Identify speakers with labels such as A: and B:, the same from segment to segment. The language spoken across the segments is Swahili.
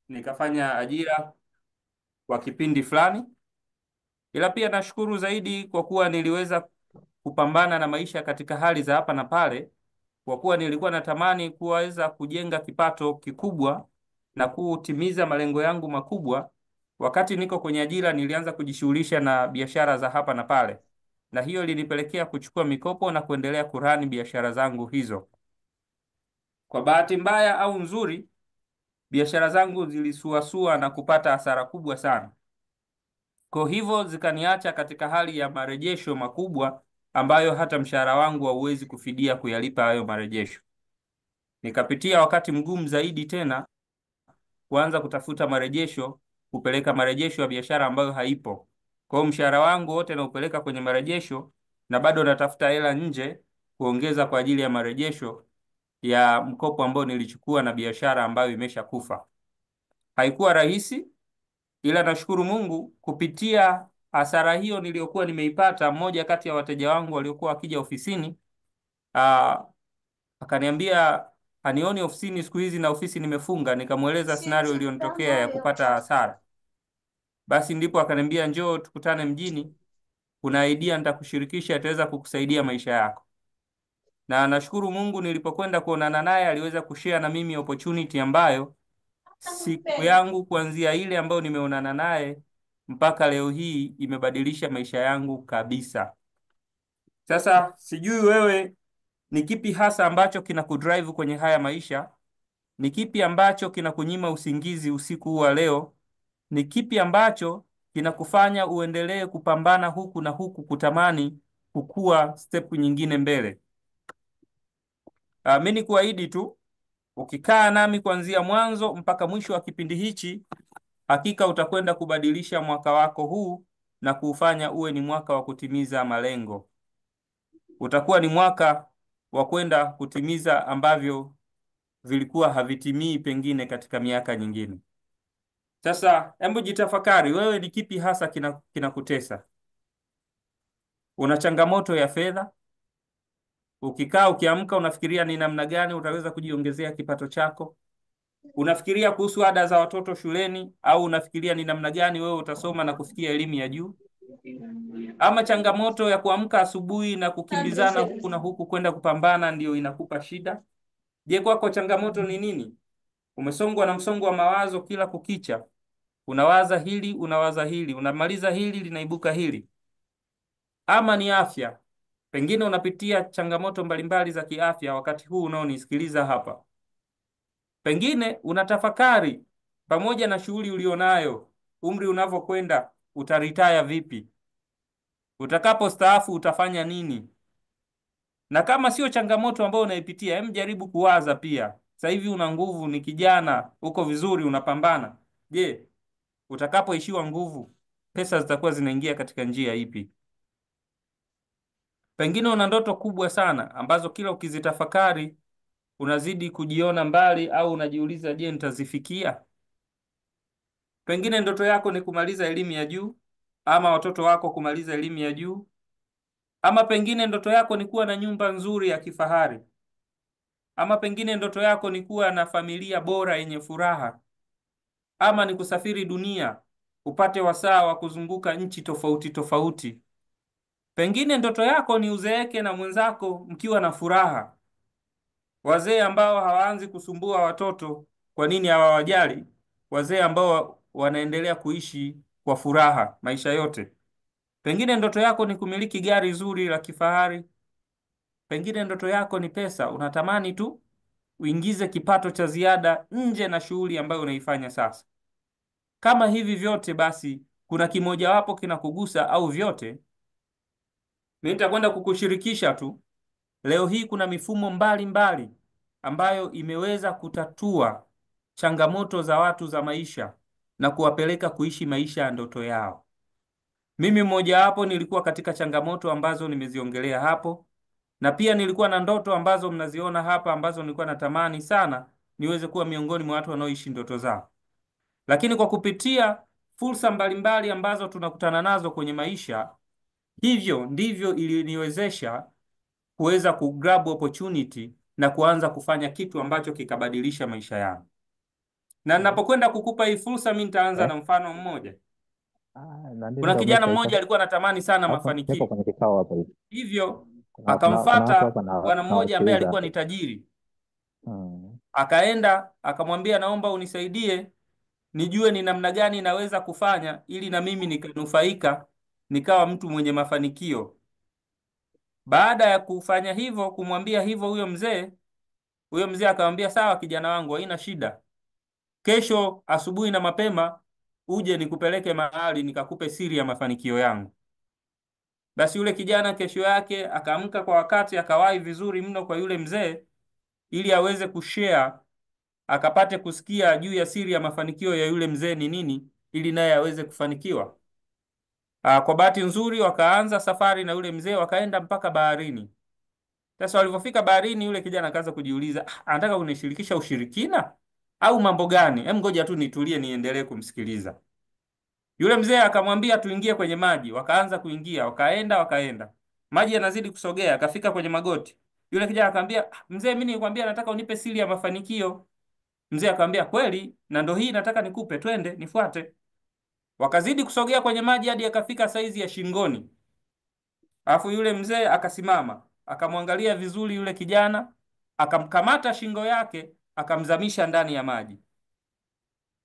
A: nikafanya ajira kwa kipindi fulani, ila pia nashukuru zaidi kwa kuwa niliweza kupambana na maisha katika hali za hapa na pale, kwa kuwa nilikuwa natamani kuweza kujenga kipato kikubwa na kutimiza malengo yangu makubwa. Wakati niko kwenye ajira, nilianza kujishughulisha na biashara za hapa na pale, na hiyo ilinipelekea kuchukua mikopo na kuendelea kurani biashara zangu hizo. Kwa bahati mbaya au nzuri, biashara zangu zilisuasua na kupata hasara kubwa sana. Kwa hivyo zikaniacha katika hali ya marejesho makubwa ambayo hata mshahara wangu hauwezi kufidia kuyalipa hayo marejesho. Nikapitia wakati mgumu zaidi tena kuanza kutafuta marejesho, kupeleka marejesho ya biashara ambayo haipo. Kwa hiyo mshahara wangu wote naupeleka kwenye marejesho na bado natafuta hela nje kuongeza kwa ajili ya marejesho ya mkopo ambao nilichukua na biashara ambayo imeshakufa. Haikuwa rahisi, ila nashukuru Mungu kupitia hasara hiyo niliyokuwa nimeipata. Mmoja kati ya wateja wangu waliokuwa wakija ofisini akaniambia anioni ofisini siku hizi na ofisi nimefunga. Nikamweleza scenario iliyonitokea ya kupata hasara. Basi ndipo akaniambia njoo tukutane mjini, kuna idea nitakushirikisha itaweza kukusaidia maisha yako. Na nashukuru Mungu nilipokwenda kuonana naye aliweza kushare na mimi opportunity ambayo siku yangu kuanzia ile ambayo nimeonana naye mpaka leo hii imebadilisha maisha yangu kabisa. Sasa sijui wewe ni kipi hasa ambacho kinakudrive kwenye haya maisha? Ni kipi ambacho kinakunyima usingizi usiku wa leo? Ni kipi ambacho kinakufanya uendelee kupambana huku na huku kutamani kukua step nyingine mbele? Mimi nikuahidi tu, ukikaa nami kuanzia mwanzo mpaka mwisho wa kipindi hichi, hakika utakwenda kubadilisha mwaka wako huu na kuufanya uwe ni mwaka wa kutimiza malengo. Utakuwa ni mwaka wa kwenda kutimiza ambavyo vilikuwa havitimii pengine katika miaka nyingine. Sasa hebu jitafakari, wewe ni kipi hasa kinakutesa? Una changamoto ya fedha? Ukikaa ukiamka unafikiria ni namna gani utaweza kujiongezea kipato chako? Unafikiria kuhusu ada za watoto shuleni, au unafikiria ni namna gani wewe utasoma na kufikia elimu ya juu? Ama changamoto ya kuamka asubuhi na kukimbizana huku na huku kwenda kupambana ndio inakupa shida? Je, kwako changamoto ni nini? Umesongwa na msongo wa mawazo kila kukicha, unawaza hili unawaza hili, unamaliza hili linaibuka hili. Ama ni afya, pengine unapitia changamoto mbalimbali za kiafya wakati huu unaonisikiliza hapa. Pengine unatafakari pamoja na shughuli ulionayo, umri unavyokwenda utaritaya vipi? Utakapo staafu utafanya nini? Na kama sio changamoto ambayo unaipitia, jaribu kuwaza pia. Sasa hivi una nguvu, ni kijana, uko vizuri, unapambana. Je, utakapoishiwa nguvu, pesa zitakuwa zinaingia katika njia ipi? Pengine una ndoto kubwa sana ambazo kila ukizitafakari unazidi kujiona mbali, au unajiuliza, je, nitazifikia? Pengine ndoto yako ni kumaliza elimu ya juu, ama watoto wako kumaliza elimu ya juu. Ama pengine ndoto yako ni kuwa na nyumba nzuri ya kifahari. Ama pengine ndoto yako ni kuwa na familia bora yenye furaha. Ama ni kusafiri dunia, upate wasaa wa kuzunguka nchi tofauti tofauti. Pengine ndoto yako ni uzeeke na mwenzako mkiwa na furaha. Wazee ambao hawaanzi kusumbua watoto, kwa nini hawawajali? Wazee ambao wanaendelea kuishi kwa furaha maisha yote. Pengine ndoto yako ni kumiliki gari zuri la kifahari. Pengine ndoto yako ni pesa, unatamani tu uingize kipato cha ziada nje na shughuli ambayo unaifanya sasa. Kama hivi vyote basi kuna kimojawapo kinakugusa au vyote, mimi nitakwenda kukushirikisha tu. Leo hii kuna mifumo mbalimbali ambayo imeweza kutatua changamoto za watu za maisha na kuwapeleka kuishi maisha ya ndoto yao. Mimi mmojawapo nilikuwa katika changamoto ambazo nimeziongelea hapo, na pia nilikuwa na ndoto ambazo mnaziona hapa ambazo nilikuwa natamani sana niweze kuwa miongoni mwa watu wanaoishi ndoto zao. Lakini kwa kupitia fursa mbalimbali ambazo tunakutana nazo kwenye maisha, hivyo ndivyo iliniwezesha kuweza kugrab opportunity na kuanza kufanya kitu ambacho kikabadilisha maisha yangu. Na ninapokwenda kukupa hii fursa, mimi nitaanza
B: Eh?
A: na mfano mmoja.
B: Na ndio
A: Kuna
B: ndio
A: kijana
B: umeshaisha
A: mmoja alikuwa anatamani sana
B: hapo, niko
A: mafanikio,
B: kwenye kikao hapa hivi.
A: hivyo
B: Kuna watu
A: akamfata
B: hapa
A: bwana mmoja ambaye
B: nawasikiliza
A: alikuwa
B: hapa.
A: ni tajiri.
B: Hmm.
A: Akaenda akamwambia, naomba unisaidie nijue ni namna gani naweza kufanya ili na mimi nikanufaika, nikawa mtu mwenye mafanikio. Baada ya kufanya hivyo, kumwambia hivyo huyo mzee akamwambia, sawa kijana wangu, haina shida, kesho asubuhi na mapema uje nikupeleke mahali nikakupe siri ya mafanikio yangu. Basi yule kijana kesho yake akaamka kwa wakati, akawahi vizuri mno kwa yule mzee ili aweze kushare, akapate kusikia juu ya siri ya mafanikio ya yule mzee ni nini, ili naye aweze kufanikiwa. Kwa bahati nzuri wakaanza safari na yule mzee, wakaenda mpaka baharini. Sasa walipofika baharini, yule kijana akaanza kujiuliza, anataka kunishirikisha ushirikina au mambo gani? Hem, ngoja tu nitulie niendelee kumsikiliza. Yule mzee akamwambia tuingie kwenye maji. Wakaanza kuingia, wakaenda, maji yanazidi kusogea, akafika kwenye magoti. Yule kijana akamwambia, mzee, mimi nilikwambia nataka unipe siri ya mafanikio. Mzee akamwambia, kweli, na ndo hii nataka nikupe, twende nifuate. Wakazidi kusogea kwenye maji hadi akafika saizi ya shingoni. Alafu yule mzee akasimama, akamwangalia vizuri yule kijana, akamkamata shingo yake, akamzamisha ndani ya maji.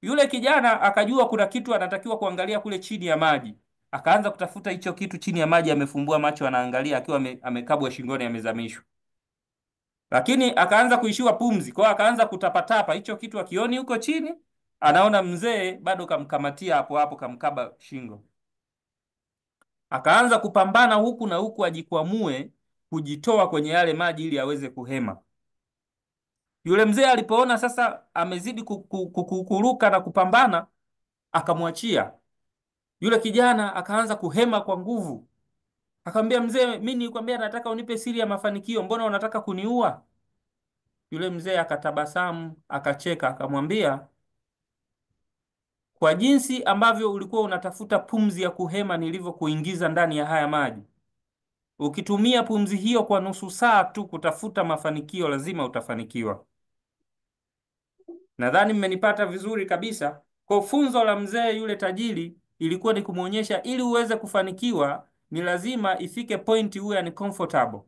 A: Yule kijana akajua kuna kitu anatakiwa kuangalia kule chini ya maji. Akaanza kutafuta hicho kitu chini ya maji, amefumbua macho anaangalia, akiwa amekabwa shingoni, amezamishwa. Lakini akaanza kuishiwa pumzi, kwa hiyo akaanza kutapatapa, hicho kitu akioni huko chini, anaona mzee bado kamkamatia hapo hapo, kamkaba shingo. Akaanza kupambana huku na huku ajikwamue kujitoa kwenye yale maji ili aweze kuhema. Yule mzee alipoona sasa amezidi kuruka na kupambana, akamwachia. Yule kijana akaanza kuhema kwa nguvu. Akamwambia, mzee, mimi nilikwambia nataka unipe siri ya mafanikio, mbona unataka kuniua? Yule mzee akatabasamu, akacheka, akamwambia, kwa jinsi ambavyo ulikuwa unatafuta pumzi ya kuhema nilivyokuingiza ndani ya haya maji, ukitumia pumzi hiyo kwa nusu saa tu kutafuta mafanikio, lazima utafanikiwa. Nadhani mmenipata vizuri kabisa. Kwa funzo la mzee yule tajiri ilikuwa ni kumwonyesha, ili uweze kufanikiwa ni lazima ifike point uwe uncomfortable.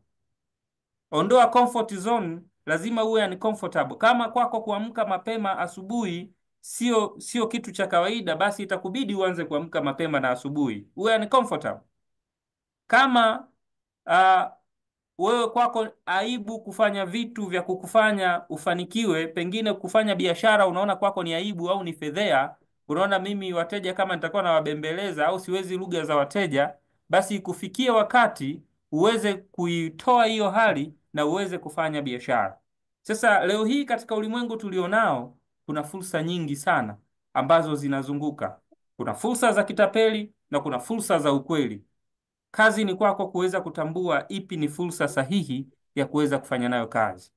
A: Ondoa comfort zone, lazima uwe uncomfortable. Kama kwako kuamka mapema asubuhi sio kitu cha kawaida, basi itakubidi uanze kuamka mapema na asubuhi uwe uncomfortable. Kama uh, wewe kwako aibu kufanya vitu vya kukufanya ufanikiwe, pengine kufanya biashara unaona kwako ni aibu au ni fedhea, unaona mimi wateja kama nitakuwa nawabembeleza au siwezi lugha za wateja, basi ikufikie wakati uweze kuitoa hiyo hali na uweze kufanya biashara. Sasa leo hii katika ulimwengu tulionao kuna fursa nyingi sana ambazo zinazunguka. Kuna fursa za kitapeli na kuna fursa za ukweli. Kazi ni kwako kuweza kutambua ipi ni fursa sahihi ya kuweza kufanya nayo kazi.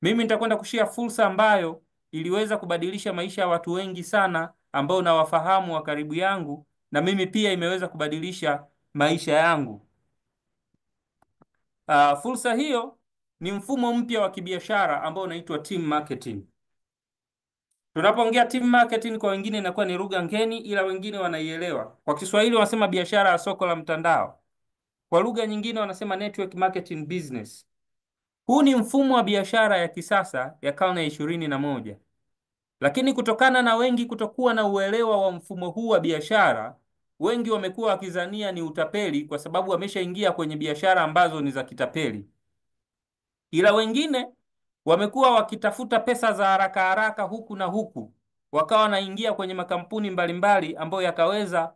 A: Mimi nitakwenda kushia fursa ambayo iliweza kubadilisha maisha ya watu wengi sana ambao nawafahamu wa karibu yangu, na mimi pia imeweza kubadilisha maisha yangu. Fursa hiyo ni mfumo mpya wa kibiashara ambao unaitwa team marketing. Tunapoongea team marketing, kwa wengine inakuwa ni lugha ngeni, ila wengine wanaielewa. Kwa Kiswahili wanasema biashara ya soko la mtandao. Kwa lugha nyingine wanasema network marketing business. Huu ni mfumo wa biashara ya kisasa ya karne ya 21. Lakini kutokana na wengi kutokuwa na uelewa wa mfumo huu wa biashara, wengi wamekuwa wakizania ni utapeli, kwa sababu wameshaingia kwenye biashara ambazo ni za kitapeli. Ila wengine wamekuwa wakitafuta pesa za haraka haraka huku na huku, wakawa wanaingia kwenye makampuni mbalimbali ambayo yakaweza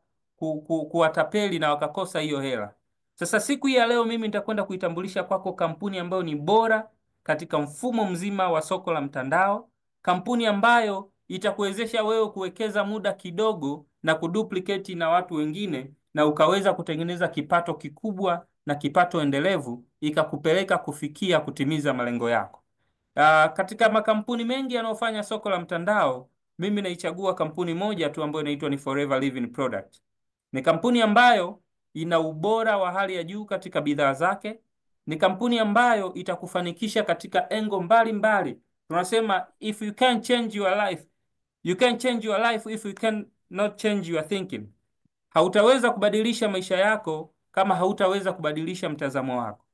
A: kuwatapeli na wakakosa hiyo hela. Sasa siku ya leo mimi nitakwenda kuitambulisha kwako kampuni ambayo ni bora katika mfumo mzima wa soko la mtandao, kampuni ambayo itakuwezesha wewe kuwekeza muda kidogo na kuduplicate na watu wengine, na ukaweza kutengeneza kipato kikubwa na kipato endelevu, ikakupeleka kufikia kutimiza malengo yako. Katika makampuni mengi yanayofanya soko la mtandao, mimi naichagua kampuni moja tu ambayo inaitwa ni Forever Living Product. Ni kampuni ambayo ina ubora wa hali ya juu katika bidhaa zake. Ni kampuni ambayo itakufanikisha katika engo mbalimbali. Tunasema if you can change your life, You can change your life if you can not change your thinking. Hautaweza kubadilisha maisha yako kama hautaweza kubadilisha mtazamo wako.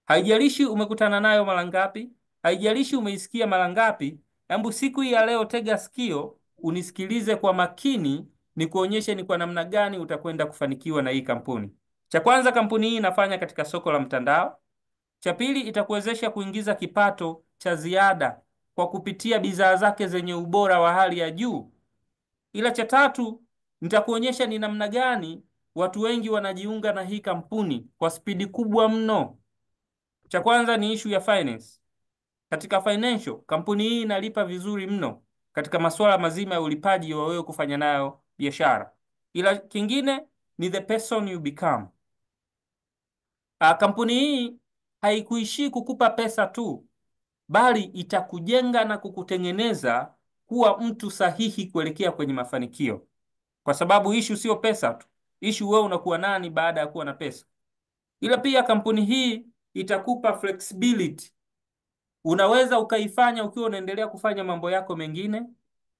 A: Haijalishi umekutana nayo mara ngapi, haijalishi umeisikia mara ngapi, hebu siku hii ya leo tega sikio, unisikilize kwa makini, ni kuonyeshe ni kwa namna gani utakwenda kufanikiwa na hii kampuni. Cha kwanza, kampuni hii inafanya katika soko la mtandao. Cha pili, itakuwezesha kuingiza kipato cha ziada kwa kupitia bidhaa zake zenye ubora wa hali ya juu. Ila cha tatu, nitakuonyesha ni namna gani watu wengi wanajiunga na hii kampuni kwa spidi kubwa mno. Cha kwanza ni issue ya finance. Katika financial, kampuni hii inalipa vizuri mno katika masuala mazima ya ulipaji wa wewe kufanya nayo biashara. Ila kingine ni the person you become. Kampuni hii haikuishii kukupa pesa tu, bali itakujenga na kukutengeneza kuwa mtu sahihi kuelekea kwenye mafanikio. Kwa sababu issue sio pesa tu, issue wewe unakuwa nani baada ya kuwa na pesa. Ila pia kampuni hii itakupa flexibility. Unaweza ukaifanya ukiwa unaendelea kufanya mambo yako mengine.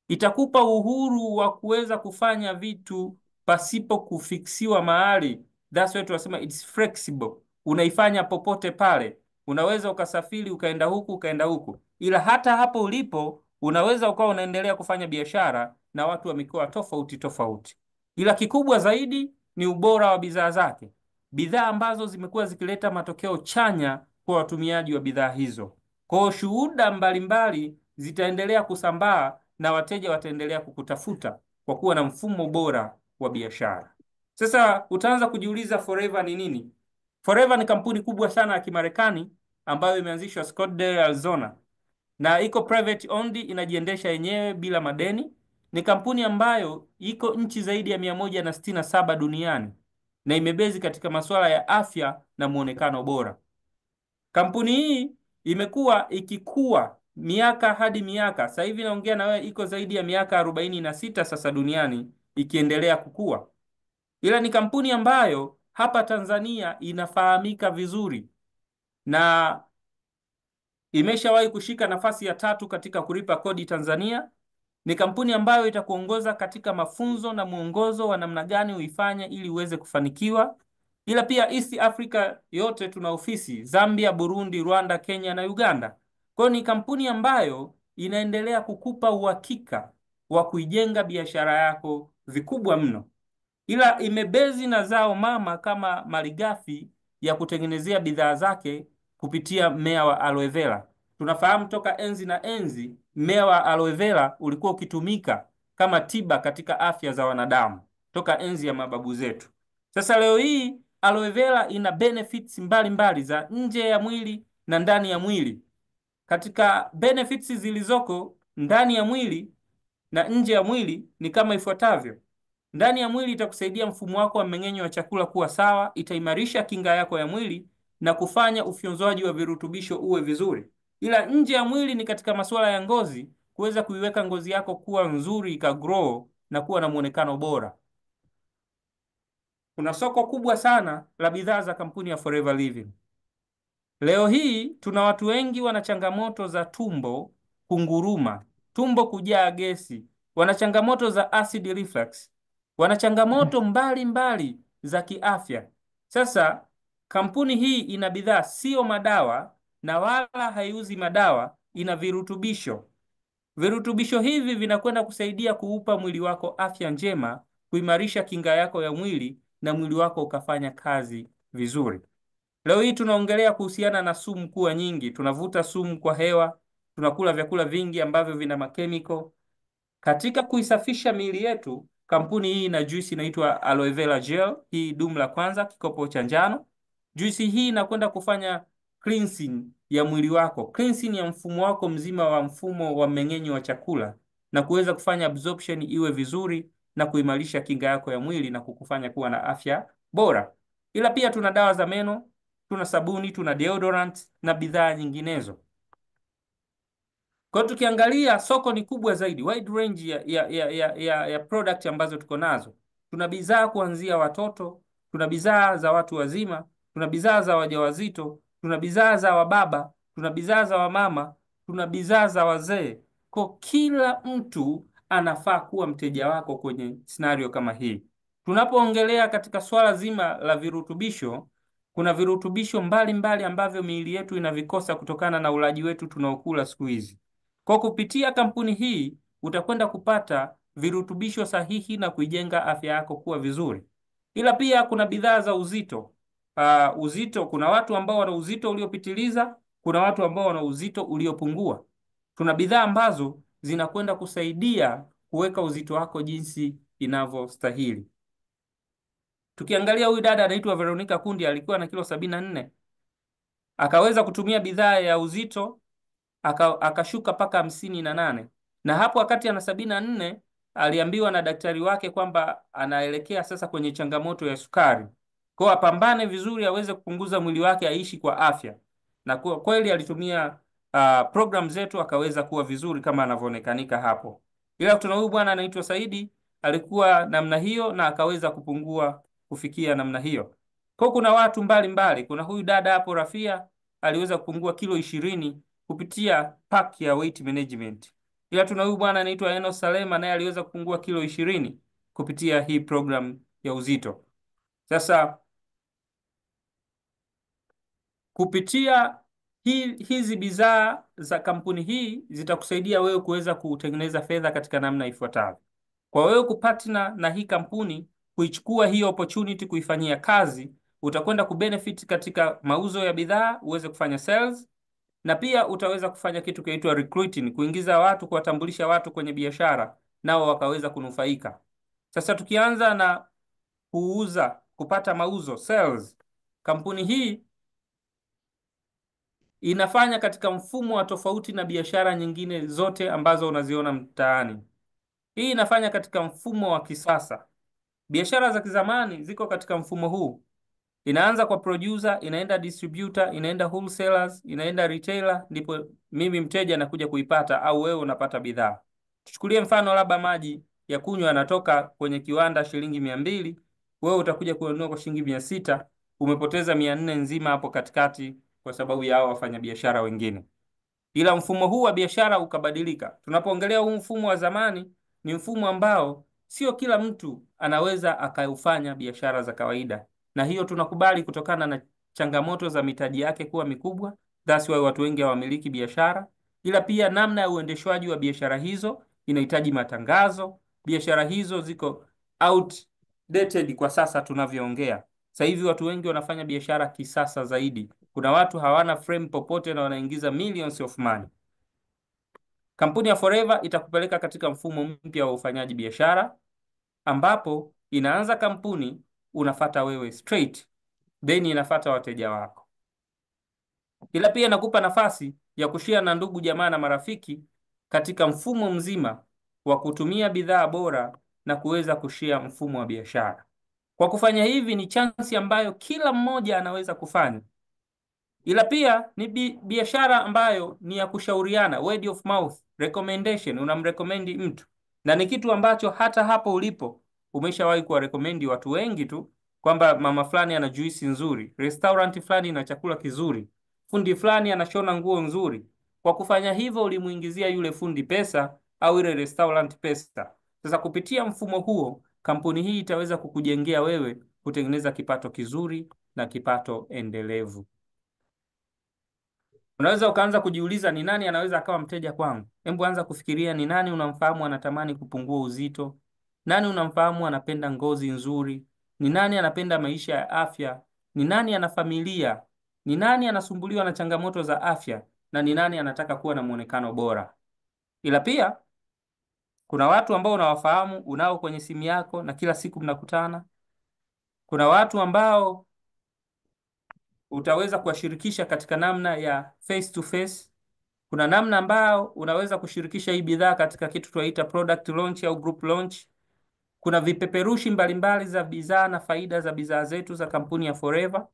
A: Itakupa uhuru wa kuweza kufanya vitu pasipo kufiksiwa mahali. That's why tunasema it's flexible. Unaifanya popote pale. Unaweza ukasafiri ukaenda huku ukaenda huku. Ila hata hapo ulipo unaweza ukawa unaendelea kufanya biashara na watu wa mikoa tofauti tofauti. Ila kikubwa zaidi ni ubora wa bidhaa zake. Bidhaa ambazo zimekuwa zikileta matokeo chanya kwa watumiaji wa bidhaa hizo. Kwa shuhuda mbalimbali zitaendelea kusambaa na wateja wataendelea kukutafuta kwa kuwa na mfumo bora wa biashara. Sasa utaanza kujiuliza Forever ni nini? Forever ni kampuni kubwa sana ya Kimarekani ambayo imeanzishwa Scottsdale, Arizona, na iko private owned, inajiendesha yenyewe bila madeni. Ni kampuni ambayo iko nchi zaidi ya 167 duniani na imebezi katika masuala ya afya na muonekano bora. Kampuni hii imekuwa ikikua miaka hadi miaka. Sasa hivi naongea na wewe iko zaidi ya miaka 46 sasa duniani ikiendelea kukua. Ila ni kampuni ambayo hapa Tanzania inafahamika vizuri na imeshawahi kushika nafasi ya 3 katika kulipa kodi Tanzania. Ni kampuni ambayo itakuongoza katika mafunzo na mwongozo wa namna gani uifanye ili uweze kufanikiwa. Ila pia East Africa yote tuna ofisi Zambia, Burundi, Rwanda, Kenya na Uganda. Kwa hiyo ni kampuni ambayo inaendelea kukupa uhakika wa kuijenga biashara yako vikubwa mno. Ila imebezi na zao mama kama malighafi ya kutengenezea bidhaa zake kupitia mmea wa aloe vera. Tunafahamu toka enzi na enzi mmea wa aloe vera ulikuwa ukitumika kama tiba katika afya za wanadamu toka enzi ya mababu zetu. Sasa leo hii aloe vera ina benefits mbalimbali za nje ya mwili na ndani ya mwili. Katika benefits zilizoko ndani ya mwili na nje ya mwili ni kama ifuatavyo. Ndani ya mwili itakusaidia mfumo wako wa mmeng'enyo wa chakula kuwa sawa, itaimarisha kinga yako ya mwili na kufanya ufyonzwaji wa virutubisho uwe vizuri. Ila nje ya mwili ni katika masuala ya ngozi, kuweza kuiweka ngozi yako kuwa nzuri, ikagrow na kuwa na muonekano bora. Kuna soko kubwa sana la bidhaa za kampuni ya Forever Living. Leo hii tuna watu wengi wana changamoto za tumbo kunguruma, tumbo kujaa gesi, wana changamoto za acid reflux, wana changamoto mbalimbali za kiafya. Sasa kampuni hii ina bidhaa, sio madawa na wala haiuzi madawa, ina virutubisho. Virutubisho hivi vinakwenda kusaidia kuupa mwili wako afya njema, kuimarisha kinga yako ya mwili na mwili wako ukafanya kazi vizuri. Leo hii tunaongelea kuhusiana na sumu kuwa nyingi. Tunavuta sumu kwa hewa, tunakula vyakula vingi ambavyo vina makemiko. Katika kuisafisha miili yetu, kampuni hii ina juisi inaitwa aloe vera gel. Hii dumu la kwanza, kikopo cha njano. Juisi hii inakwenda kufanya cleansing ya mwili wako, cleansing ya mfumo wako mzima wa mfumo wa mmeng'enyo wa chakula na kuweza kufanya absorption iwe vizuri na kuimarisha kinga yako ya mwili na kukufanya kuwa na afya bora. Ila pia tuna dawa za meno, tuna sabuni, tuna deodorant na bidhaa nyinginezo. Kwa hiyo tukiangalia soko ni kubwa zaidi, wide range ya product ambazo tuko nazo. Tuna bidhaa kuanzia watoto, tuna bidhaa za watu wazima, tuna bidhaa za wajawazito, tuna bidhaa za wababa, tuna bidhaa za wamama, tuna bidhaa za wazee. Kwa kila mtu anafaa kuwa mteja wako kwenye scenario kama hii. Tunapoongelea katika swala zima la virutubisho, kuna virutubisho mbalimbali ambavyo miili yetu inavikosa kutokana na ulaji wetu tunaokula siku hizi. Kwa kupitia kampuni hii utakwenda kupata virutubisho sahihi na kuijenga afya yako kuwa vizuri. Ila pia kuna bidhaa za uzito. Uzito, kuna watu ambao wana uzito uliopitiliza, kuna watu ambao wana uzito uliopungua. Tuna bidhaa ambazo zinakwenda kusaidia kuweka uzito wako jinsi inavyostahili. Tukiangalia huyu dada anaitwa Veronica Kundi, alikuwa na kilo 74, akaweza kutumia bidhaa ya uzito akashuka mpaka 58, na hapo wakati ana 74 aliambiwa na daktari wake kwamba anaelekea sasa kwenye changamoto ya sukari, kwa apambane vizuri aweze kupunguza mwili wake aishi kwa afya, na kwa kweli alitumia program zetu akaweza kuwa vizuri kama anavyoonekanika hapo. Ila tuna huyu bwana anaitwa Saidi, alikuwa namna hiyo na akaweza kupungua kufikia namna hiyo. Kwa kuna watu mbalimbali. Kuna huyu dada hapo Rafia aliweza kupungua kilo 20 kupitia pack ya weight management. Ila tuna huyu bwana anaitwa Enos Salema, naye aliweza kupungua kilo 20 kupitia hii program ya uzito. Sasa kupitia hizi bidhaa za kampuni hii zitakusaidia wewe kuweza kutengeneza fedha katika namna ifuatayo. Kwa wewe kupartner na hii kampuni, kuichukua hii opportunity kuifanyia kazi, utakwenda kubenefit katika mauzo ya bidhaa, uweze kufanya sales, na pia utaweza kufanya kitu kinaitwa recruiting, kuingiza watu, kuwatambulisha watu kwenye biashara, nao wakaweza kunufaika. Sasa tukianza na kuuza, kupata mauzo, sales, kampuni hii inafanya katika mfumo wa tofauti na biashara nyingine zote ambazo unaziona mtaani. Hii inafanya katika mfumo wa kisasa. Biashara za kizamani ziko katika mfumo huu. Inaanza kwa producer, inaenda distributor, inaenda wholesalers, inaenda retailer, ndipo mimi mteja nakuja kuipata au wewe unapata bidhaa. Tuchukulie mfano labda maji ya kunywa yanatoka kwenye kiwanda shilingi 200, wewe utakuja kununua kwa shilingi 600, umepoteza 400 nzima hapo katikati kwa sababu ya hao wafanyabiashara wengine. Ila mfumo huu wa biashara ukabadilika. Tunapoongelea huu mfumo wa zamani, ni mfumo ambao sio kila mtu anaweza akaufanya biashara za kawaida, na hiyo tunakubali kutokana na changamoto za mitaji yake kuwa mikubwa. That's why watu wengi hawamiliki biashara. Ila pia namna ya uendeshwaji wa biashara hizo inahitaji matangazo. Biashara hizo ziko outdated kwa sasa tunavyoongea. Sasa hivi watu wengi wanafanya biashara kisasa zaidi. Kuna watu hawana frame popote na wanaingiza millions of money. Kampuni ya Forever itakupeleka katika mfumo mpya wa ufanyaji biashara, ambapo inaanza kampuni, unafata wewe straight, then inafata wateja wako. Ila pia nakupa nafasi ya kushare na ndugu jamaa na marafiki katika mfumo mzima wa kutumia bidhaa bora na kuweza kushare mfumo wa biashara. Kwa kufanya hivi ni chansi ambayo kila mmoja anaweza kufanya. Ila pia ni biashara ambayo ni ya kushauriana, word of mouth, recommendation, unamrekomendi mtu. Na ni kitu ambacho hata hapo ulipo umeshawahi kuwarekomendi watu wengi tu, kwamba mama fulani ana juisi nzuri, restaurant fulani ina chakula kizuri, fundi fulani anashona nguo nzuri. Kwa kufanya hivyo ulimuingizia yule fundi pesa au ile restaurant pesa. Sasa kupitia mfumo huo, kampuni hii itaweza kukujengea wewe kutengeneza kipato kizuri na kipato endelevu. Unaweza ukaanza kujiuliza ni nani anaweza akawa mteja kwangu? Hebu anza kufikiria ni nani unamfahamu anatamani kupungua uzito? Nani unamfahamu anapenda ngozi nzuri? Ni nani anapenda maisha ya afya? Ni nani ana familia? Ni nani anasumbuliwa na changamoto za afya? Na ni nani anataka kuwa na muonekano bora? Ila pia kuna watu ambao unawafahamu, unao kwenye simu yako na kila siku mnakutana. Kuna watu ambao utaweza kuwashirikisha katika namna ya face to face. Kuna namna ambao unaweza kushirikisha hii bidhaa katika kitu tunaita product launch au group launch. Kuna vipeperushi mbalimbali za bidhaa na faida za bidhaa zetu za kampuni ya Forever.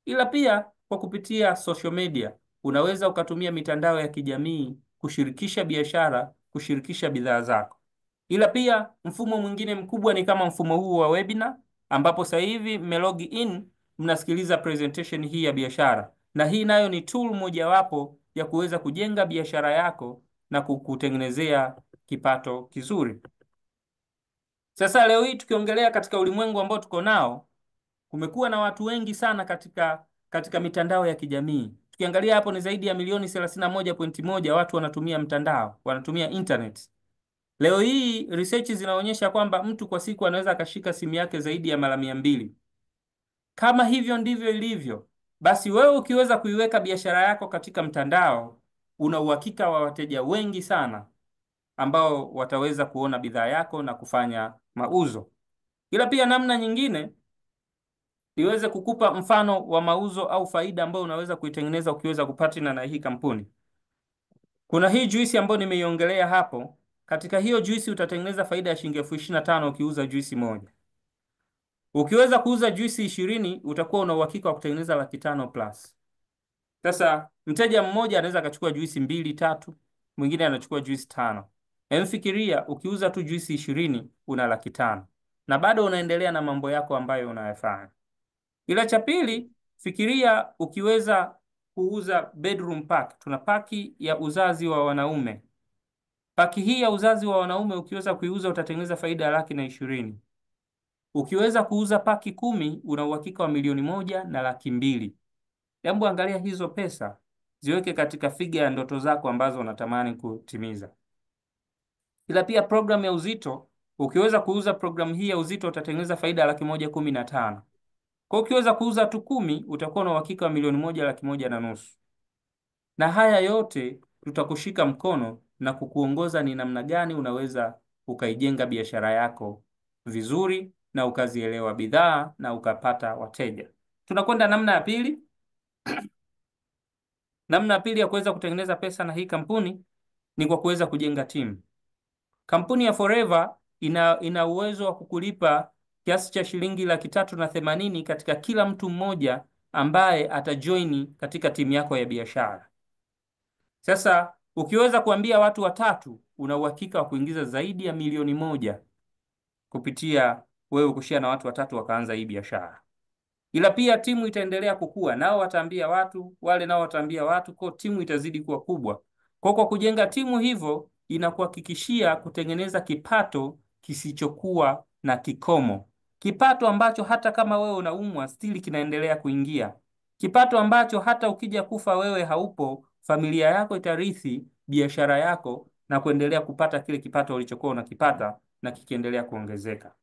A: Ila pia kwa kupitia social media unaweza ukatumia mitandao ya kijamii kushirikisha biashara, kushirikisha bidhaa zako. Ila pia mfumo mwingine mkubwa ni kama mfumo huu wa webinar, ambapo sasa hivi mmelog in, mnasikiliza presentation hii ya biashara, na hii nayo ni tool mojawapo ya kuweza kujenga biashara yako na kukutengenezea kipato kizuri. Sasa leo hii tukiongelea katika ulimwengu ambao tuko nao, kumekuwa na watu wengi sana katika mitandao ya kijamii. Tukiangalia hapo ni zaidi ya milioni 31.1 watu wanatumia mtandao, wanatumia internet. Leo hii research zinaonyesha kwamba mtu kwa siku anaweza akashika simu yake zaidi ya mara 200. Kama hivyo ndivyo ilivyo, basi wewe ukiweza kuiweka biashara yako katika mtandao, una uhakika wa wateja wengi sana ambao wataweza kuona bidhaa yako na kufanya mauzo. Ila pia namna nyingine niweze kukupa mfano wa mauzo au faida ambayo unaweza kuitengeneza ukiweza kupatana na hii kampuni. Kuna hii juisi ambayo nimeiongelea hapo. Katika hiyo juisi utatengeneza faida ya shilingi 25,000 ukiuza juisi moja. Ukiweza kuuza juisi 20 utakuwa una uhakika wa kutengeneza 500,000 plus. Sasa mteja mmoja anaweza akachukua juisi 2, 3, mwingine anachukua juisi 5. Emfikiria ukiuza tu juisi 20 una 500,000 na bado unaendelea na mambo yako ambayo unayafanya. Ila cha pili, fikiria ukiweza kuuza bedroom pack. Tuna paki ya uzazi wa wanaume. Paki hii ya uzazi wa wanaume ukiweza kuiuza utatengeneza faida ya 120,000. Ukiweza kuuza paki 10 una uhakika wa 1,100,000 na 200,000. Hebu angalia hizo pesa, ziweke katika figa ya ndoto zako ambazo unatamani kutimiza. Ila pia program ya uzito, ukiweza kuuza program hii ya uzito utatengeneza faida ya 115,000. Kwa ukiweza kuuza tu 10 utakuwa na uhakika wa 1,100,000, 1,150,000. Na haya yote tutakushika mkono na kukuongoza ni namna gani unaweza ukaijenga biashara yako vizuri na ukazielewa bidhaa na ukapata wateja. Tunakwenda namna ya pili. Namna ya pili ya kuweza kutengeneza pesa na hii kampuni ni kwa kuweza kujenga timu. Kampuni ya Forever ina uwezo wa kukulipa kiasi cha shilingi 380,000 katika kila mtu mmoja ambaye atajoini katika timu yako ya biashara. Sasa ukiweza kuambia watu 3, una uhakika wa kuingiza zaidi ya 1,000,000 kupitia wewe kushia na watu 3 wakaanza hii biashara. Ila pia timu itaendelea kukua, nao wataambia watu, wale nao wataambia watu, kwa timu itazidi kuwa kubwa. Kwa kujenga timu hivyo inakuhakikishia kutengeneza kipato kisichokuwa na kikomo. Kipato ambacho hata kama wewe unaumwa stili kinaendelea kuingia. Kipato ambacho hata ukija kufa wewe haupo, familia yako itarithi biashara yako na kuendelea kupata kile kipato ulichokuwa unakipata na kikiendelea kuongezeka.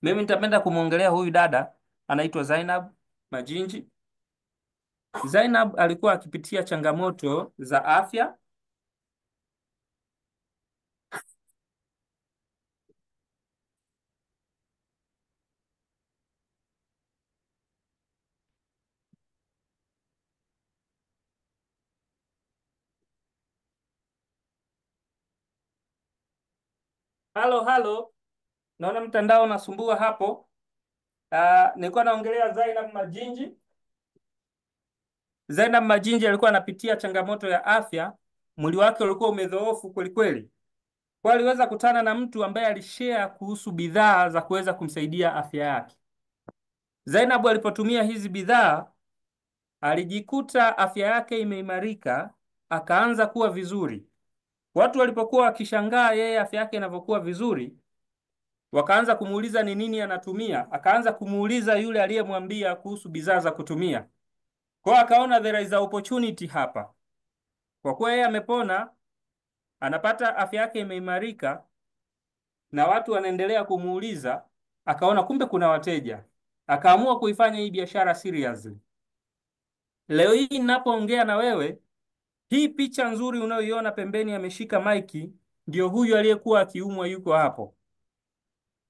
A: Mimi nitapenda kumwongelea huyu dada anaitwa Zainab Majinji. Zainab alikuwa akipitia changamoto za afya. Halo, naona mtandao unasumbua hapo. Nilikuwa naongelea Zainab Majinji. Zainab Majinji alikuwa anapitia changamoto ya afya, mwili wake ulikuwa umedhoofu kweli kweli. Kwa aliweza kutana na mtu ambaye alishare kuhusu bidhaa za kuweza kumsaidia afya yake. Zainab alipotumia hizi bidhaa alijikuta afya yake imeimarika, akaanza kuwa vizuri. Watu walipokuwa wakishangaa yeye afya yake inavyokuwa vizuri, wakaanza kumuuliza ni nini anatumia. Akaanza kumuuliza yule aliyemwambia kuhusu bidhaa za kutumia. Kwa akaona there is a opportunity hapa. Kwa kuwa yeye amepona, anapata afya yake imeimarika na watu wanaendelea kumuuliza, akaona kumbe kuna wateja. Akaamua kuifanya hii biashara seriously. Leo hii ninapoongea na wewe, hii picha nzuri unayoiona pembeni ameshika maiki ndio huyu aliyekuwa akiumwa yuko hapo.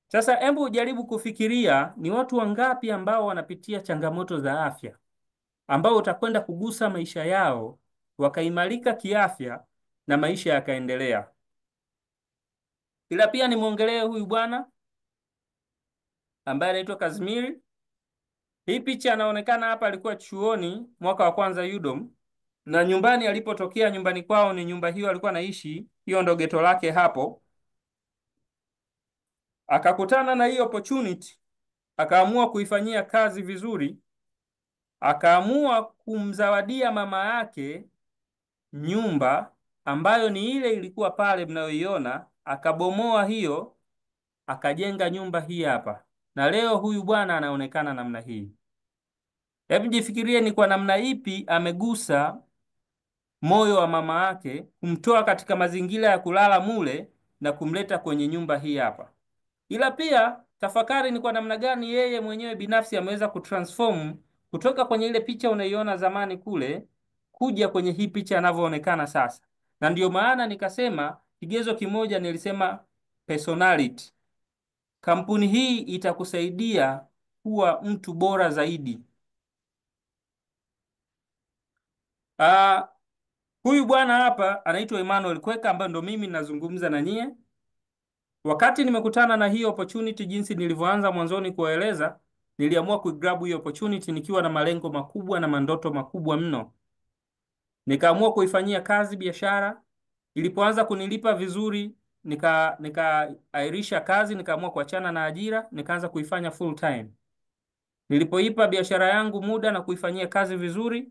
A: Sasa hebu jaribu kufikiria ni watu wangapi ambao wanapitia changamoto za afya, ambao utakwenda kugusa maisha yao, wakaimarika kiafya na maisha yakaendelea. Ila pia nimwongelee huyu bwana ambaye anaitwa Kazimiri. Hii picha anaonekana hapa alikuwa chuoni mwaka wa kwanza UDOM, na nyumbani alipotokea, nyumbani kwao ni nyumba hiyo alikuwa anaishi, hiyo ndo geto lake hapo. Akakutana na hii opportunity, akaamua kuifanyia kazi vizuri. Akaamua kumzawadia mama yake nyumba ambayo ni ile ilikuwa pale mnayoiona, akabomoa hiyo, akajenga nyumba hii hapa, na leo huyu bwana anaonekana namna hii. Hebu jifikirie ni kwa namna ipi amegusa moyo wa mama yake, kumtoa katika mazingira ya kulala mule na kumleta kwenye nyumba hii hapa. Ila pia tafakari ni kwa namna gani yeye mwenyewe binafsi ameweza kutransform kutoka kwenye ile picha unaiona zamani kule kuja kwenye hii picha anavyoonekana sasa. Na ndiyo maana nikasema kigezo kimoja, nilisema personality. Kampuni hii itakusaidia kuwa mtu bora zaidi. Ah, huyu bwana hapa anaitwa Emmanuel Kweka, ambaye ndo mimi ninazungumza na nyie. Wakati nimekutana na hii opportunity, jinsi nilivyoanza mwanzoni kuwaeleza, niliamua kuigrab hii opportunity nikiwa na malengo makubwa na mandoto makubwa mno. Nikaamua kuifanyia kazi biashara. Ilipoanza kunilipa vizuri, nikaairisha kazi, nikaamua kuachana na ajira, nikaanza kuifanya full time. Nilipoipa biashara yangu muda na kuifanyia kazi vizuri,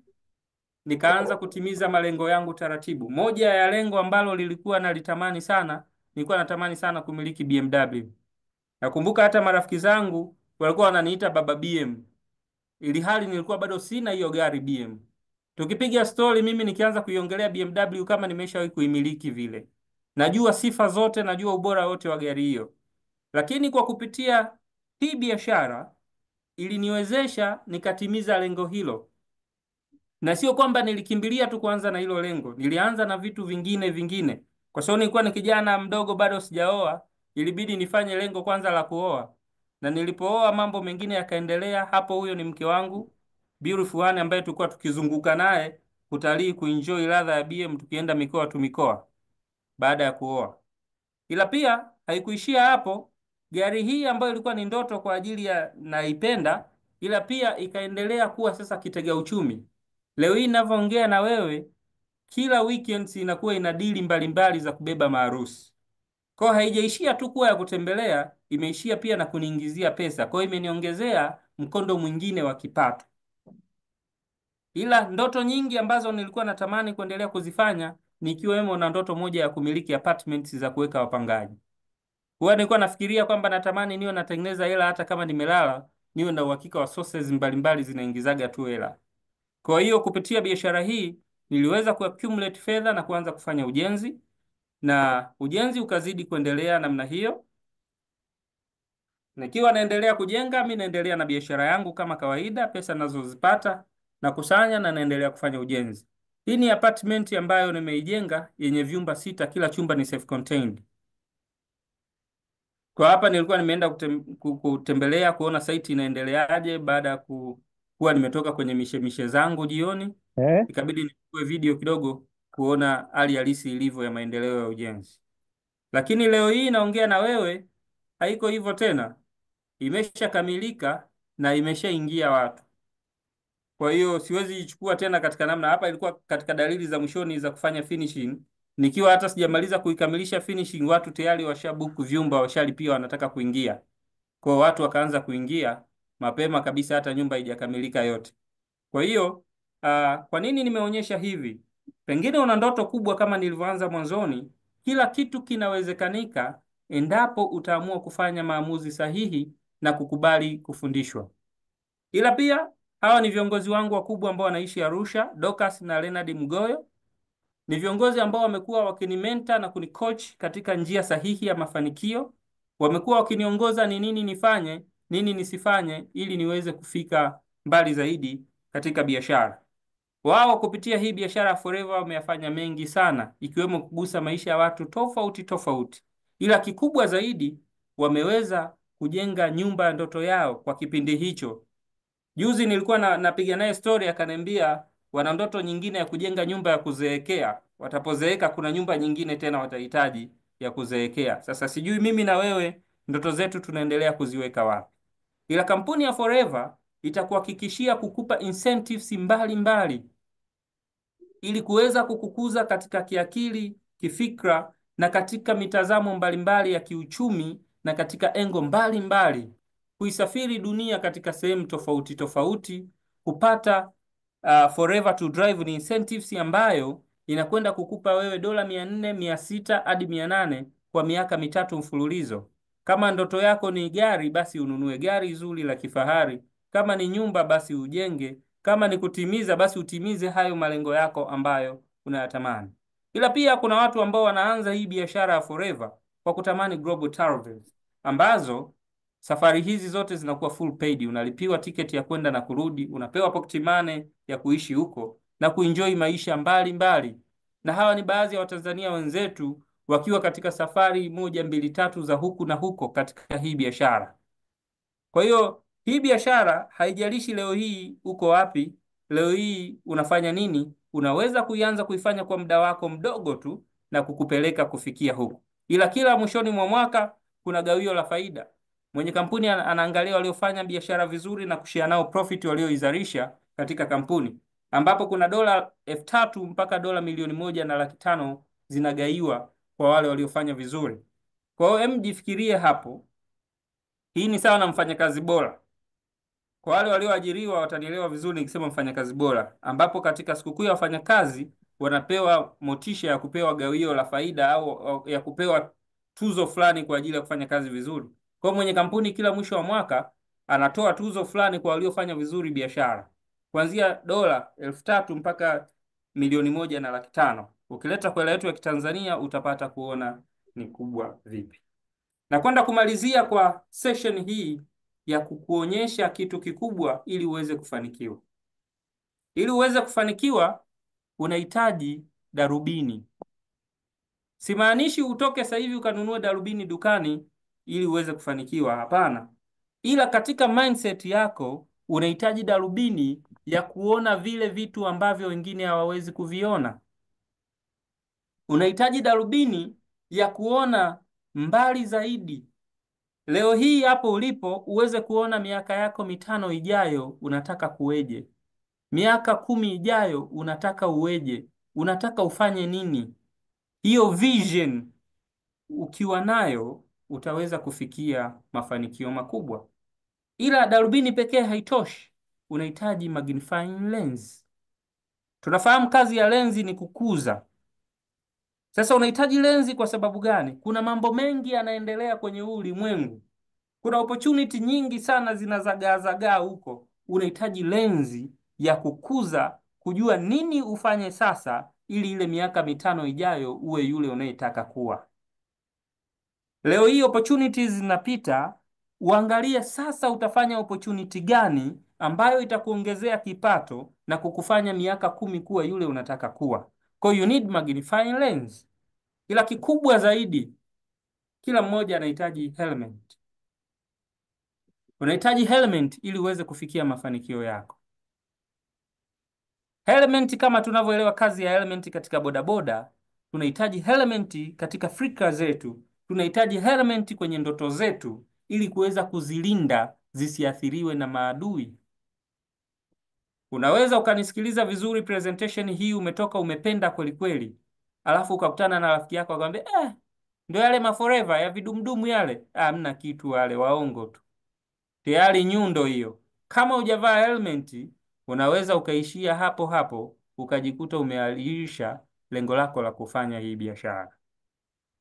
A: nikaanza kutimiza malengo yangu taratibu. Moja ya lengo ambalo lilikuwa nalitamani sana, nilikuwa natamani sana kumiliki BMW. Nakumbuka hata marafiki zangu walikuwa wananiita baba BM, ili hali nilikuwa bado sina hiyo gari BM. Tukipiga story, mimi nikianza kuiongelea BMW kama nimeshawahi kuimiliki vile. Najua sifa zote, najua ubora wote wa gari hiyo. Lakini kwa kupitia hii biashara iliniwezesha nikatimiza lengo hilo. Na sio kwamba nilikimbilia tu kuanza na hilo lengo, nilianza na vitu vingine. Kwa sababu nilikuwa ni kijana mdogo, bado sijaoa, ilibidi nifanye lengo kwanza la kuoa. Na nilipooa mambo mengine yakaendelea. Hapo huyo ni mke wangu beautiful one, ambaye tulikuwa tukizunguka naye kutalii, kuenjoy ladha ya BM, tukienda mikoa tu mikoa baada ya kuoa. Ila pia haikuishia hapo. Gari hii ambayo ilikuwa ni ndoto kwa ajili ya naipenda, ila pia ikaendelea kuwa sasa kitega uchumi. Leo hii ninavyoongea na wewe, kila weekends inakuwa ina dili mbalimbali za kubeba maharusi. Kwa hiyo haijaishia tu kuwa ya kutembelea, imeishia pia na kuniingizia pesa. Kwa hiyo imeniongezea mkondo mwingine wa kipato. Ila ndoto nyingi ambazo nilikuwa natamani kuendelea kuzifanya, nikiwemo na ndoto moja ya kumiliki apartments za kuweka wapangaji. Kwa nilikuwa nafikiria kwamba natamani niwe natengeneza hela hata kama nimelala, niwe na uhakika wa sources mbalimbali zinaingizaga tu hela. Kwa hiyo kupitia biashara hii niliweza kuaccumulate fedha na kuanza kufanya ujenzi, na ujenzi ukazidi kuendelea namna hiyo. Nikiwa naendelea kujenga, mimi naendelea na biashara yangu kama kawaida, pesa ninazozipata na kusanya na naendelea kufanya ujenzi. Hii ni apartment ambayo nimeijenga yenye vyumba 6, kila chumba ni self contained. Kwa hapa nilikuwa nimeenda kutembelea kuona site inaendeleaje baada ya kuwa nimetoka kwenye mishemishe zangu jioni. Ikabidi nichukue video kidogo kuona hali halisi ilivyo ya maendeleo ya ujenzi. Lakini leo hii naongea na wewe, haiko hivyo tena. Imeshakamilika na imeshaingia watu. Kwa hiyo siwezi ichukua tena katika namna hapa. Ilikuwa katika dalili za mwishoni za kufanya finishing. Nikiwa hata sijamaliza kuikamilisha finishing, watu tayari washabook vyumba, washalipia, wanataka kuingia. Kwa watu wakaanza kuingia mapema kabisa, hata nyumba haijakamilika yote. Kwa hiyo kwa nini nimeonyesha hivi? Pengine una ndoto kubwa kama nilivyoanza mwanzoni. Kila kitu kinawezekanika endapo utaamua kufanya maamuzi sahihi na kukubali kufundishwa. Ila pia hawa ni viongozi wangu wakubwa ambao wanaishi Arusha, Dorcas na Leonard Mgoyo. Ni viongozi ambao wamekuwa wakinimenta na kunicoach katika njia sahihi ya mafanikio. Wamekuwa wakiniongoza ni nini nifanye, nini nisifanye, ili niweze kufika mbali zaidi katika biashara. Wao kupitia hii biashara Forever wameyafanya mengi sana, ikiwemo kugusa maisha ya watu tofauti. Ila kikubwa zaidi, wameweza kujenga nyumba ya ndoto yao kwa kipindi hicho. Juzi nilikuwa napiga naye story, akaniambia wana ndoto nyingine ya kujenga nyumba ya kuzeekea. Watapozeeka kuna nyumba nyingine tena watahitaji ya kuzeekea. Sasa sijui mimi na wewe ndoto zetu tunaendelea kuziweka wapi. Ila kampuni ya Forever itakuhakikishia kukupa incentives mbalimbali ili kuweza kukukuza katika kiakili, kifikra na katika mitazamo mbalimbali ya kiuchumi na katika engo mbalimbali, kuisafiri dunia katika sehemu tofauti. Kupata Forever to Drive ni incentives ambayo inakwenda kukupa wewe dola 400, 600 hadi 800 kwa miaka mitatu mfululizo. Kama ndoto yako ni gari, basi ununue gari zuri la kifahari. Kama ni nyumba, basi ujenge. Kama ni kutimiza, basi utimize hayo malengo yako ambayo unayatamani. Ila pia kuna watu ambao wanaanza hii biashara ya forever kwa kutamani global travels, ambazo safari hizi zote zinakuwa full paid. Unalipiwa tiketi ya kwenda na kurudi, unapewa pocket money ya kuishi huko na kuenjoy maisha mbali mbali. Na hawa ni baadhi ya Watanzania wenzetu wakiwa katika safari 1, 2, 3 za huku na huko katika hii biashara. Kwa hiyo hii biashara haijalishi leo hii uko wapi, leo hii unafanya nini, unaweza kuianza kuifanya kwa muda wako mdogo tu na kukupeleka kufikia huku. Ila kila mwishoni mwa mwaka kuna gawio la faida. Mwenye kampuni anaangalia waliofanya biashara vizuri na kushare nao profit walioizalisha katika kampuni, ambapo kuna dola 3,000 mpaka dola 1,500,000 zinagaiwa kwa wale waliofanya vizuri. Kwa hiyo jifikirie hapo. Hii ni sawa na mfanyakazi bora. Kwa wale walioajiriwa watanielewa vizuri nikisema mfanyakazi bora, ambapo katika sikukuu ya wafanyakazi wanapewa motisha ya kupewa gawio la faida au ya kupewa tuzo fulani kwa ajili ya kufanya kazi vizuri. Kwa mwenye kampuni kila mwisho wa mwaka anatoa tuzo fulani kwa waliofanya vizuri biashara, kuanzia dola 3,000 mpaka 1,500,000. Ukileta kwa hela yetu ya Kitanzania utapata kuona ni kubwa vipi. Na kwenda kumalizia kwa session hii ya kukuonyesha kitu kikubwa ili uweze kufanikiwa. Ili uweze kufanikiwa unahitaji darubini. Simaanishi utoke sasa hivi ukanunua darubini dukani ili uweze kufanikiwa, hapana. Ila katika mindset yako unahitaji darubini ya kuona vile vitu ambavyo wengine hawawezi kuviona. Unahitaji darubini ya kuona mbali zaidi. Leo hii hapo ulipo uweze kuona miaka yako 5 ijayo unataka kuweje. Miaka 10 ijayo unataka uweje. Unataka ufanye nini? Hiyo vision ukiwa nayo utaweza kufikia mafanikio makubwa. Ila darubini pekee haitoshi. Unahitaji magnifying lens. Tunafahamu kazi ya lenzi ni kukuza. Sasa unahitaji lenzi kwa sababu gani? Kuna mambo mengi yanaendelea kwenye ulimwengu. Kuna opportunity nyingi sana zinazagaazagaa huko. Unahitaji lenzi ya kukuza, kujua nini ufanye sasa ili ile miaka 5 ijayo uwe yule unayetaka kuwa. Leo hii opportunities zinapita, uangalie sasa utafanya opportunity gani ambayo itakuongezea kipato na kukufanya miaka 10 kuwa yule unataka kuwa. Kwa you need magnifying lens. Ila kikubwa zaidi, kila mmoja anahitaji helmet. Unahitaji helmet ili uweze kufikia mafanikio yako. Helmet kama tunavyoelewa kazi ya helmet katika bodaboda, tunahitaji helmet katika fikra zetu, tunahitaji helmet kwenye ndoto zetu ili kuweza kuzilinda zisiathiriwe na maadui. Unaweza ukanisikiliza vizuri presentation hii, umetoka umependa kweli kweli, alafu ukakutana na rafiki yako akamwambia ndio yale maforever ya vidumdumu yale. Hamna kitu, wale waongo tu. Tayari nyundo hiyo. Kama hujavaa helmet, unaweza ukaishia hapo hapo ukajikuta umeahirisha lengo lako la kufanya hii biashara.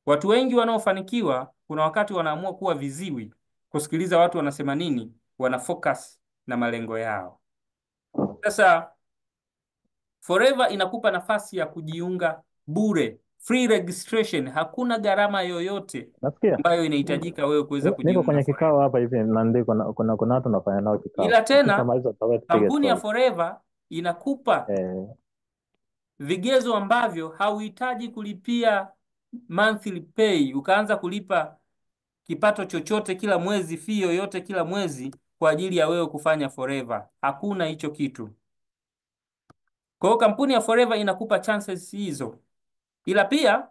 A: Watu wengi wanaofanikiwa kuna wakati wanaamua kuwa viziwi, kusikiliza watu wanasema nini, wana focus na malengo yao. Sasa Forever inakupa nafasi ya kujiunga bure, free registration, hakuna gharama yoyote ambayo inahitajika wewe kuweza kujiunga.
B: Niko kwenye kikao hapa hivi na ndiko kuna watu nafanya nao kikao.
A: Ila tena kampuni ya Forever inakupa vigezo ambavyo hauhitaji kulipia monthly pay, ukaanza kulipa kipato chochote kila mwezi, fee yoyote kila mwezi kwa ajili ya wewe kufanya Forever. Hakuna hicho kitu. Kwa hiyo kampuni ya Forever inakupa chances hizo. Ila pia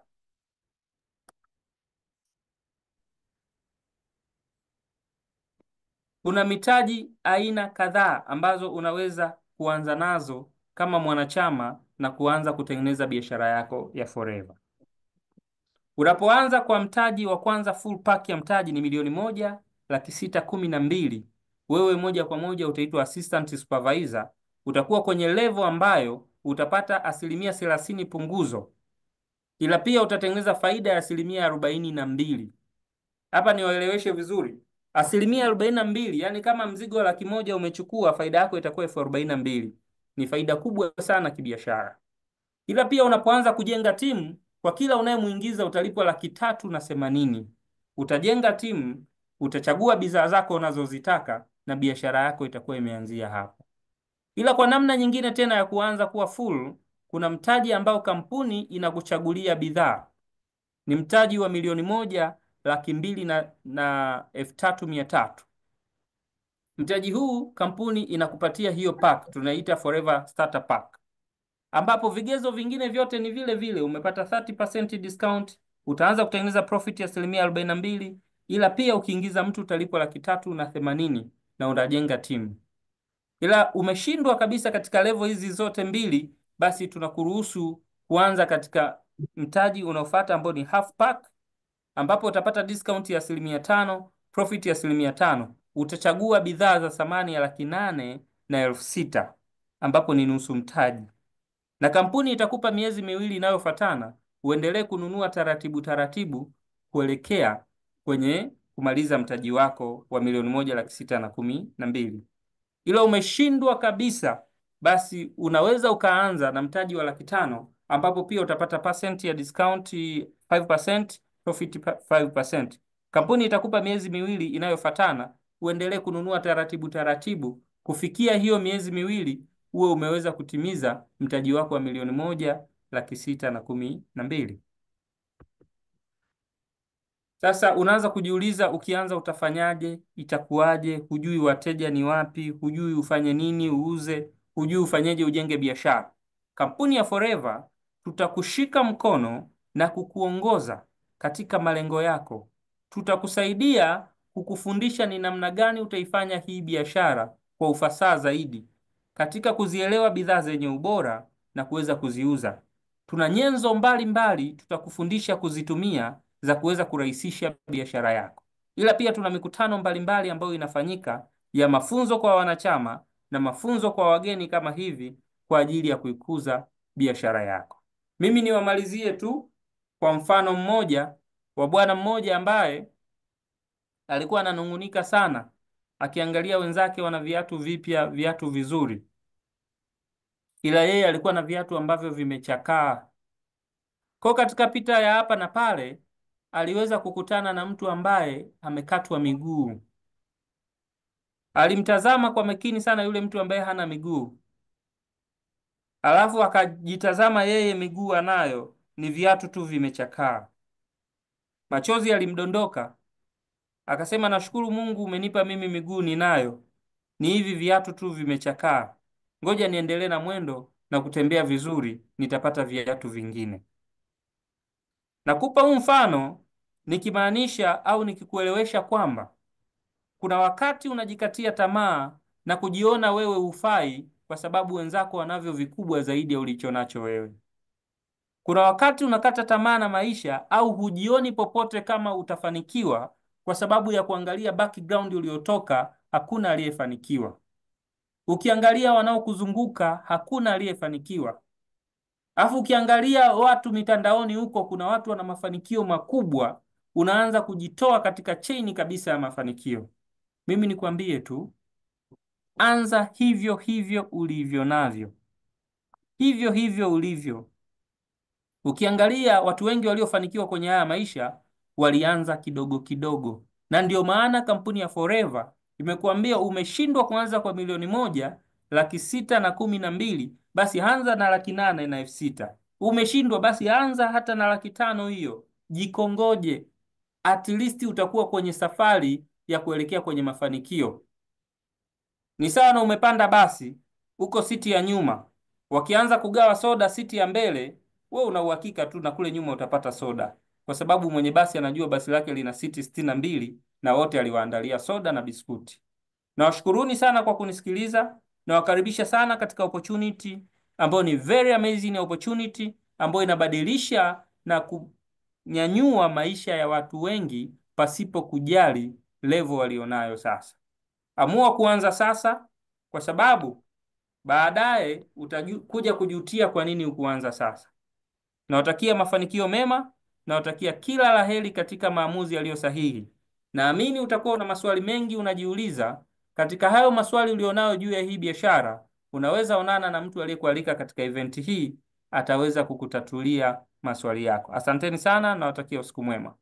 A: kuna mitaji aina kadhaa ambazo unaweza kuanza nazo kama mwanachama na kuanza kutengeneza biashara yako ya Forever. Unapoanza kwa mtaji wa kwanza, full pack ya mtaji ni 1,612,000. Wewe moja kwa moja utaitwa assistant supervisor. Utakuwa kwenye level ambayo utapata 30% punguzo, ila pia utatengeneza faida ya 42%. Hapa niwaeleweshe vizuri, 42%, yani kama mzigo wa 100,000 umechukua, faida yako itakuwa 42,000. Ni faida kubwa sana kibiashara. Ila pia unapoanza kujenga timu, kwa kila unayemuingiza utalipwa 380,000. Utajenga timu, utachagua bidhaa zako unazozitaka na biashara yako itakuwa imeanzia hapo. Ila kwa namna nyingine tena ya kuanza kuwa full, kuna mtaji ambao kampuni inakuchagulia bidhaa. Ni mtaji wa 1,200,000 na 3,300. Mtaji huu kampuni inakupatia hiyo pack, tunaita Forever Starter Pack, ambapo vigezo vingine vyote ni vile vile. Umepata 30% discount, utaanza kutengeneza profit ya 42%, ila pia ukiingiza mtu utalipwa 380,000 na unajenga timu. Ila umeshindwa kabisa katika level hizi zote mbili, basi tunakuruhusu kuanza katika mtaji unaofuata ambao ni half pack, ambapo utapata discount ya 5%, profit ya 5%. Utachagua bidhaa za thamani ya 800,000 na 6,000, ambapo ni nusu mtaji, na kampuni itakupa miezi miwili inayofuatana uendelee kununua taratibu taratibu kuelekea kwenye kumaliza mtaji wako wa 1,612,000. Ila umeshindwa kabisa, basi unaweza ukaanza na mtaji wa 500,000, ambapo pia utapata percent ya discount 5%, profit 5%. Kampuni itakupa miezi miwili inayofuatana uendelee kununua taratibu taratibu kufikia hiyo miezi miwili uwe umeweza kutimiza mtaji wako wa 1,612,000. Sasa unaanza kujiuliza, ukianza utafanyaje? Itakuwaje? Hujui wateja ni wapi, hujui ufanye nini uuze, hujui ufanyeje ujenge biashara. Kampuni ya Forever tutakushika mkono na kukuongoza katika malengo yako. Tutakusaidia kukufundisha ni namna gani utaifanya hii biashara kwa ufasaha zaidi, katika kuzielewa bidhaa zenye ubora na kuweza kuziuza. Tuna nyenzo mbalimbali tutakufundisha kuzitumia za kuweza kurahisisha biashara yako. Ila pia tuna mikutano mbalimbali ambayo inafanyika ya mafunzo kwa wanachama na mafunzo kwa wageni kama hivi kwa ajili ya kuikuza biashara yako. Mimi niwamalizie tu kwa mfano mmoja wa bwana mmoja ambaye alikuwa ananung'unika sana akiangalia wenzake wana viatu vipya, viatu vizuri, ila yeye alikuwa na viatu ambavyo vimechakaa. Kwa katika pita ya hapa na pale aliweza kukutana na mtu ambaye amekatwa miguu. Alimtazama kwa makini sana yule mtu ambaye hana miguu, alafu akajitazama yeye, miguu anayo, ni viatu tu vimechakaa. Machozi yalimdondoka, akasema, nashukuru Mungu umenipa mimi miguu ninayo, ni hivi viatu tu vimechakaa. Ngoja niendelee na mwendo na kutembea vizuri, nitapata viatu vingine. Nakupa huu mfano nikimaanisha au nikikuelewesha kwamba kuna wakati unajikatia tamaa na kujiona wewe hufai kwa sababu wenzako wanavyo vikubwa zaidi ya ulicho nacho wewe. Kuna wakati unakata tamaa na maisha au hujioni popote kama utafanikiwa kwa sababu ya kuangalia background uliotoka, hakuna aliyefanikiwa. Ukiangalia wanaokuzunguka hakuna aliyefanikiwa. Afu ukiangalia watu mitandaoni huko, kuna watu wana mafanikio makubwa, unaanza kujitoa katika chaini kabisa ya mafanikio. Mimi nikwambie tu, anza hivyo hivyo ulivyo navyo, hivyo hivyo ulivyo. Ukiangalia watu wengi waliofanikiwa kwenye haya maisha walianza kidogo kidogo, na ndio maana kampuni ya Forever imekuambia umeshindwa kuanza kwa 1,612,000, basi anza na 800,000 na 6,000. Umeshindwa, basi anza hata na 500,000 hiyo, jikongoje, at least utakuwa kwenye safari ya kuelekea kwenye mafanikio. Ni sawa na umepanda basi, uko siti ya nyuma, wakianza kugawa soda siti ya mbele, wewe una uhakika tu na kule nyuma utapata soda, kwa sababu mwenye basi anajua basi lake lina siti 62 na wote aliwaandalia soda na biskuti. Nawashukuruni sana kwa kunisikiliza, na wakaribisha sana katika opportunity ambayo ni very amazing opportunity ambayo inabadilisha na kunyanyua maisha ya watu wengi pasipo kujali level walionayo sasa. Amua kuanza sasa, kwa sababu baadaye utakuja kujutia kwa nini hukuanza sasa. Nawatakia mafanikio mema, nawatakia kila laheri katika maamuzi yaliyo sahihi. Naamini utakuwa una maswali mengi unajiuliza. Katika hayo maswali ulionayo juu ya hii biashara, unaweza onana na mtu aliyekualika katika eventi hii, ataweza kukutatulia maswali yako. Asanteni sana, nawatakia usiku mwema.